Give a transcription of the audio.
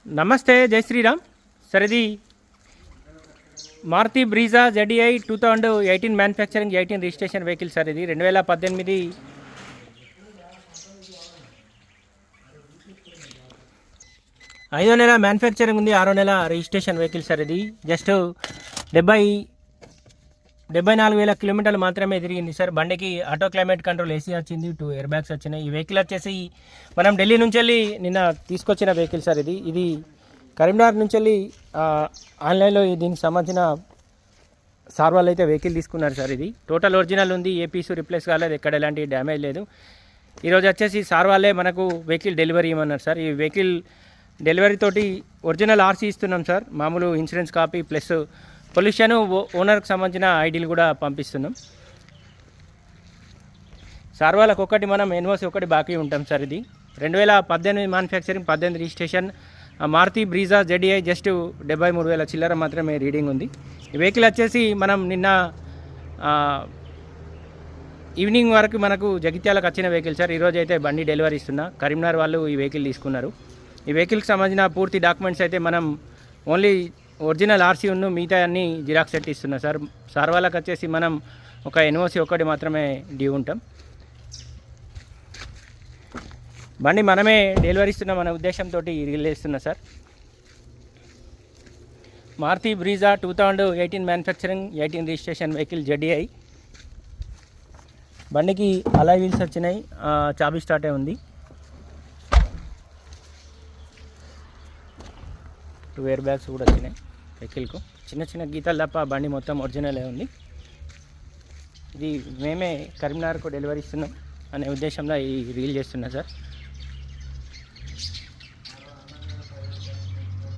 నమస్తే, జై శ్రీరామ్ సార్. ఇది Maruti Brezza ZDI 2018 manufacturing 18 registration vehicle sir. ఇది 2018 5వ నెల మ్యానుఫ్యాక్చరింగ్ ఉంది, 6వ నెల రిజిస్ట్రేషన్ వెహికల్ సార్. ఇది జస్ట్ 74,000 కిలోమీటర్లు మాత్రమే తిరిగింది సార్. బండికి ఆటో క్లైమేట్ కంట్రోల్ AC వచ్చింది, 2 ఎయిర్ బ్యాగ్స్ వచ్చినాయి. ఈ వెహికల్ వచ్చేసి మనం ఢిల్లీ నుంచి వెళ్ళి నిన్న తీసుకొచ్చిన వెహికల్ సార్. ఇది కరీంనగర్ నుంచి వెళ్ళి ఆన్లైన్లో దీనికి సంబంధించిన సార్ వాళ్ళు అయితే వెహికల్ తీసుకున్నారు సార్. ఇది టోటల్ ఒరిజినల్ ఉంది, ఏ పీసు రిప్లేస్ కాలేదు, ఎక్కడ ఎలాంటి డ్యామేజ్ లేదు. ఈరోజు వచ్చేసి సార్ వాళ్ళే మనకు వెహికల్ డెలివరీ ఇవ్వమన్నారు సార్. ఈ వెహికల్ డెలివరీ తోటి ఒరిజినల్ RC ఇస్తున్నాం సార్, మామూలు ఇన్సూరెన్స్ కాపీ ప్లస్ పొల్యూషన్ ఓనర్కి సంబంధించిన ఐడీలు కూడా పంపిస్తున్నాం సార్. వాళ్ళకి ఒకటి మనం ఎన్ఓసి ఒకటి బాకీ ఉంటాం సార్. ఇది 2018 manufacturing 18 registration Maruti Brezza ZDI just 73,000 చిల్లర మాత్రమే రీడింగ్ ఉంది. ఈ వెహికల్ వచ్చేసి మనం నిన్న ఈవినింగ్ వరకు మనకు జగిత్యాలకు వచ్చిన వెహికల్ సార్. ఈరోజు అయితే బండి డెలివరీ ఇస్తున్నా. కరీంనగర్ వాళ్ళు ఈ వెహికల్ తీసుకున్నారు. ఈ వెహికల్కి సంబంధించిన పూర్తి డాక్యుమెంట్స్ అయితే మనం ఓన్లీ ఒరిజినల్ RC ఉన్న మిగతా అన్ని జిరాక్స్ సెట్ ఇస్తున్నా సార్. సార్ వాళ్ళకి వచ్చేసి మనం ఒక ఎన్ఓసి ఒకటి మాత్రమే డ్యూ ఉంటాం. బండి మనమే డెలివరీ ఇస్తున్నాం అనే ఉద్దేశంతో రిలీజ్ చేస్తున్నా sir. Maruti Brezza 2018 manufacturing 18 registration vehicle ZDI. బండికి అలాయ్ వీల్స్ వచ్చినాయి, చాబీ స్టార్టే ఉంది, 2 ఎయిర్ బ్యాగ్స్ కూడా వచ్చినాయి. వెహికల్కు చిన్న చిన్న గీతలు తప్ప బండి మొత్తం ఒరిజినలే ఉంది. ఇది మేమే కరీంనగర్కు డెలివరీ ఇస్తున్నాం అనే ఉద్దేశంలో ఈ రీల్ చేస్తున్నా సార్.